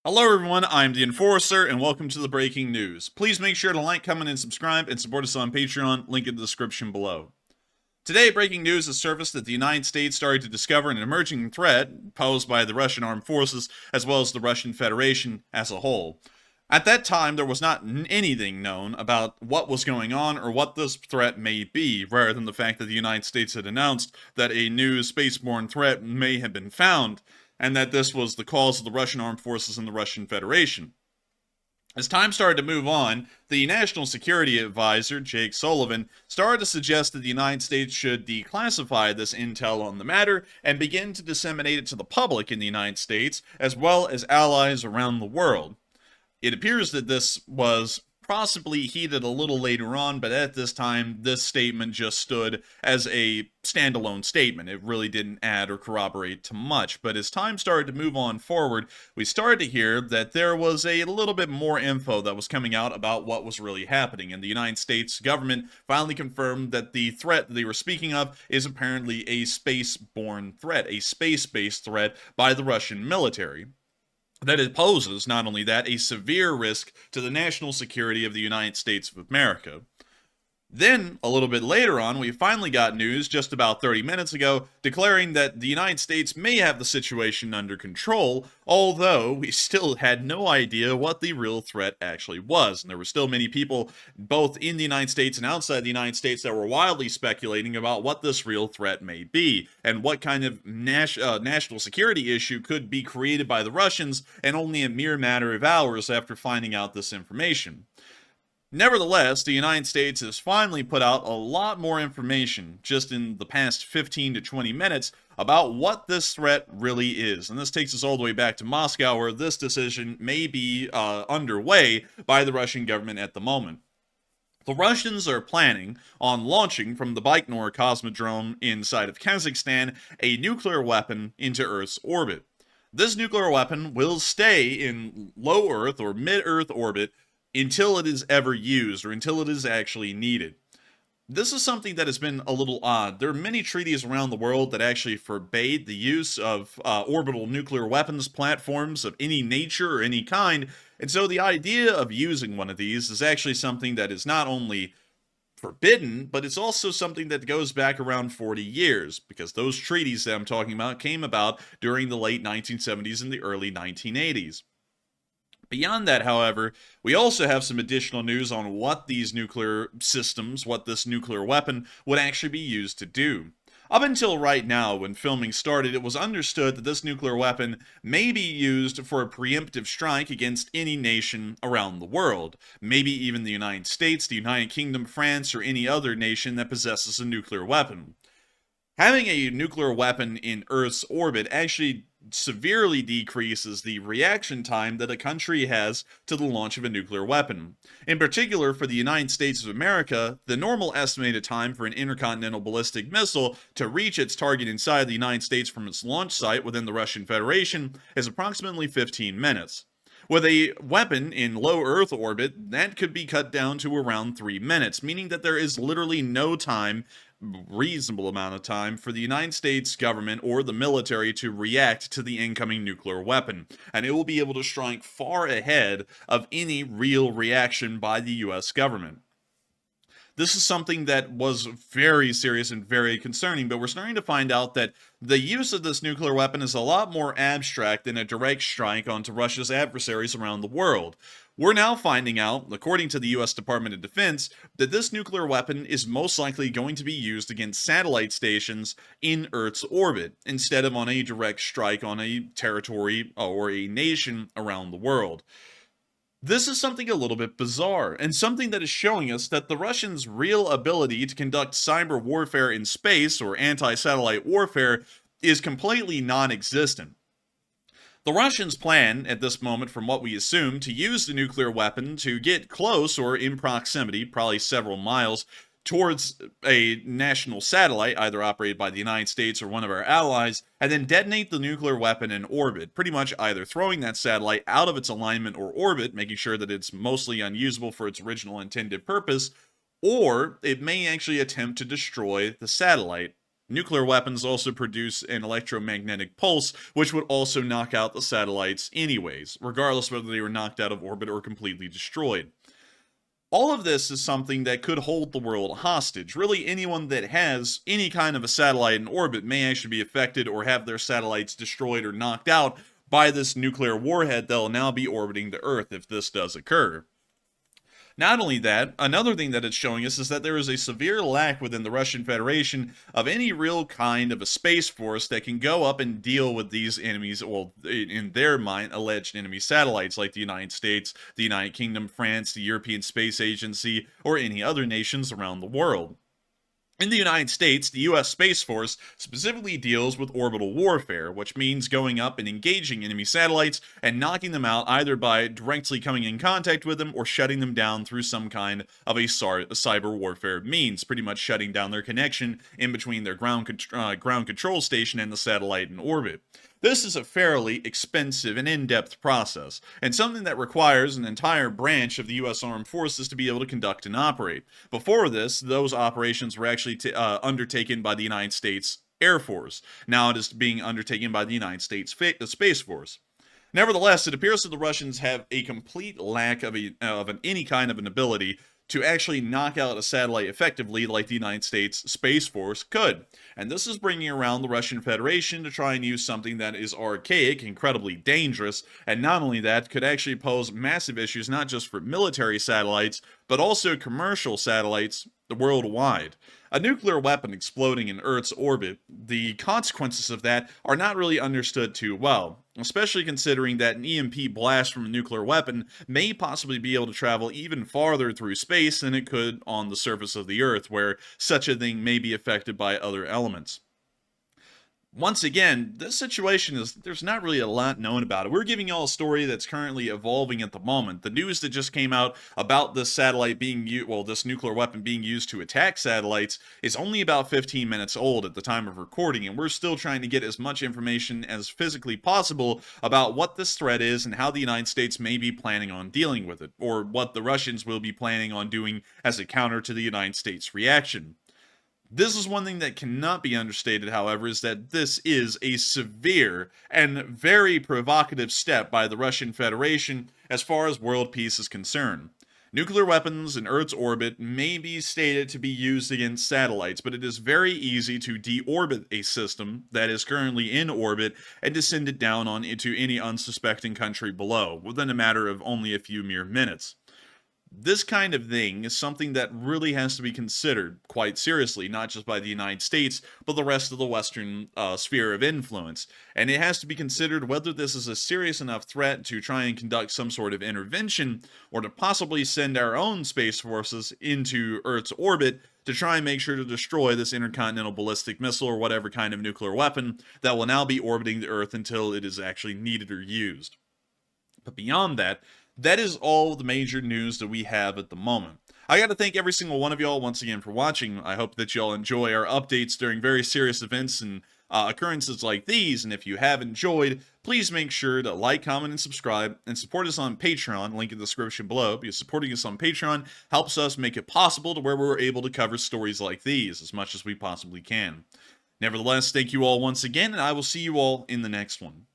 Hello everyone, I'm the Enforcer, and welcome to the breaking news. Please make sure to like, comment, and subscribe, and support us on Patreon, link in the description below. Today, breaking news has surfaced that the United States started to discover an emerging threat posed by the Russian armed forces, as well as the Russian Federation as a whole. At that time, there was not anything known about what was going on or what this threat may be, rather than the fact that the United States had announced that a new spaceborne threat may have been found, and that this was the cause of the Russian armed forces and the Russian Federation. As time started to move on, the National Security Advisor, Jake Sullivan, started to suggest that the United States should declassify this intel on the matter and begin to disseminate it to the public in the United States, as well as allies around the world. It appears that this was possibly heated a little later on, but at this time, this statement just stood as a standalone statement. It really didn't add or corroborate to much. But as time started to move on forward, we started to hear that there was a little bit more info that was coming out about what was really happening. And the United States government finally confirmed that the threat that they were speaking of is apparently a space-borne threat, a space-based threat by the Russian military. That it poses, not only that, a severe risk to the national security of the United States of America. Then, a little bit later on, we finally got news just about 30 minutes ago declaring that the United States may have the situation under control, although we still had no idea what the real threat actually was. And there were still many people, both in the United States and outside the United States, that were wildly speculating about what this real threat may be and what kind of national security issue could be created by the Russians, and only a mere matter of hours after finding out this information. Nevertheless, the United States has finally put out a lot more information just in the past 15 to 20 minutes about what this threat really is. And this takes us all the way back to Moscow, where this decision may be underway by the Russian government at the moment. The Russians are planning on launching from the Baikonur Cosmodrome inside of Kazakhstan a nuclear weapon into Earth's orbit. This nuclear weapon will stay in low Earth or mid-Earth orbit until it is ever used, or until it is actually needed. This is something that has been a little odd. There are many treaties around the world that actually forbade the use of orbital nuclear weapons platforms of any nature or any kind, and so the idea of using one of these is actually something that is not only forbidden, but it's also something that goes back around 40 years, because those treaties that I'm talking about came about during the late 1970s and the early 1980s. Beyond that, however, we also have some additional news on what these nuclear systems, what this nuclear weapon would actually be used to do. Up until right now, when filming started, it was understood that this nuclear weapon may be used for a preemptive strike against any nation around the world. Maybe even the United States, the United Kingdom, France, or any other nation that possesses a nuclear weapon. Having a nuclear weapon in Earth's orbit actually severely decreases the reaction time that a country has to the launch of a nuclear weapon. In particular, for the United States of America, the normal estimated time for an intercontinental ballistic missile to reach its target inside the United States from its launch site within the Russian Federation is approximately 15 minutes. With a weapon in low Earth orbit, that could be cut down to around 3 minutes, meaning that there is literally no time, reasonable amount of time, for the United States government or the military to react to the incoming nuclear weapon, and it will be able to strike far ahead of any real reaction by the US government. This is something that was very serious and very concerning, but we're starting to find out that the use of this nuclear weapon is a lot more abstract than a direct strike onto Russia's adversaries around the world. We're now finding out, according to the US Department of Defense, that this nuclear weapon is most likely going to be used against satellite stations in Earth's orbit, instead of on a direct strike on a territory or a nation around the world. This is something a little bit bizarre, and something that is showing us that the Russians' real ability to conduct cyber warfare in space, or anti-satellite warfare, is completely non-existent. The Russians plan, at this moment from what we assume, to use the nuclear weapon to get close, or in proximity, probably several miles, towards a national satellite, either operated by the United States or one of our allies, and then detonate the nuclear weapon in orbit, pretty much either throwing that satellite out of its alignment or orbit, making sure that it's mostly unusable for its original intended purpose, or it may actually attempt to destroy the satellite. Nuclear weapons also produce an electromagnetic pulse, which would also knock out the satellites anyways, regardless whether they were knocked out of orbit or completely destroyed. All of this is something that could hold the world hostage. Really, anyone that has any kind of a satellite in orbit may actually be affected or have their satellites destroyed or knocked out by this nuclear warhead that will now be orbiting the Earth if this does occur. Not only that, another thing that it's showing us is that there is a severe lack within the Russian Federation of any real kind of a space force that can go up and deal with these enemies, well, in their mind, alleged enemy satellites like the United States, the United Kingdom, France, the European Space Agency, or any other nations around the world. In the United States, the U.S. Space Force specifically deals with orbital warfare, which means going up and engaging enemy satellites and knocking them out either by directly coming in contact with them or shutting them down through some kind of a cyber warfare means, pretty much shutting down their connection in between their ground control station and the satellite in orbit. This is a fairly expensive and in-depth process, and something that requires an entire branch of the U.S. Armed Forces to be able to conduct and operate. Before this, those operations were actually undertaken by the United States Air Force. Now it is being undertaken by the United States Space Force. Nevertheless, it appears that the Russians have a complete lack of any kind of an ability to actually knock out a satellite effectively like the United States Space Force could. And this is bringing around the Russian Federation to try and use something that is archaic, incredibly dangerous, and not only that, could actually pose massive issues not just for military satellites, but also commercial satellites worldwide. A nuclear weapon exploding in Earth's orbit, the consequences of that are not really understood too well, especially considering that an EMP blast from a nuclear weapon may possibly be able to travel even farther through space than it could on the surface of the Earth, where such a thing may be affected by other elements. Once again, this situation there's not really a lot known about it. We're giving y'all a story that's currently evolving at the moment. The news that just came out about this satellite being used, well, this nuclear weapon being used to attack satellites is only about 15 minutes old at the time of recording, and we're still trying to get as much information as physically possible about what this threat is and how the United States may be planning on dealing with it, or what the Russians will be planning on doing as a counter to the United States reaction. This is one thing that cannot be understated, however, is that this is a severe and very provocative step by the Russian Federation as far as world peace is concerned. Nuclear weapons in Earth's orbit may be stated to be used against satellites, but it is very easy to deorbit a system that is currently in orbit and to send it down on into any unsuspecting country below, within a matter of only a few mere minutes. This kind of thing is something that really has to be considered quite seriously, not just by the United States, but the rest of the Western sphere of influence. And it has to be considered whether this is a serious enough threat to try and conduct some sort of intervention, or to possibly send our own space forces into Earth's orbit to try and make sure to destroy this intercontinental ballistic missile or whatever kind of nuclear weapon that will now be orbiting the Earth until it is actually needed or used. But beyond that, that is all the major news that we have at the moment. I got to thank every single one of y'all once again for watching. I hope that y'all enjoy our updates during very serious events and occurrences like these. And if you have enjoyed, please make sure to like, comment, and subscribe, and support us on Patreon, link in the description below, because supporting us on Patreon helps us make it possible to where we're able to cover stories like these as much as we possibly can. Nevertheless, thank you all once again, and I will see you all in the next one.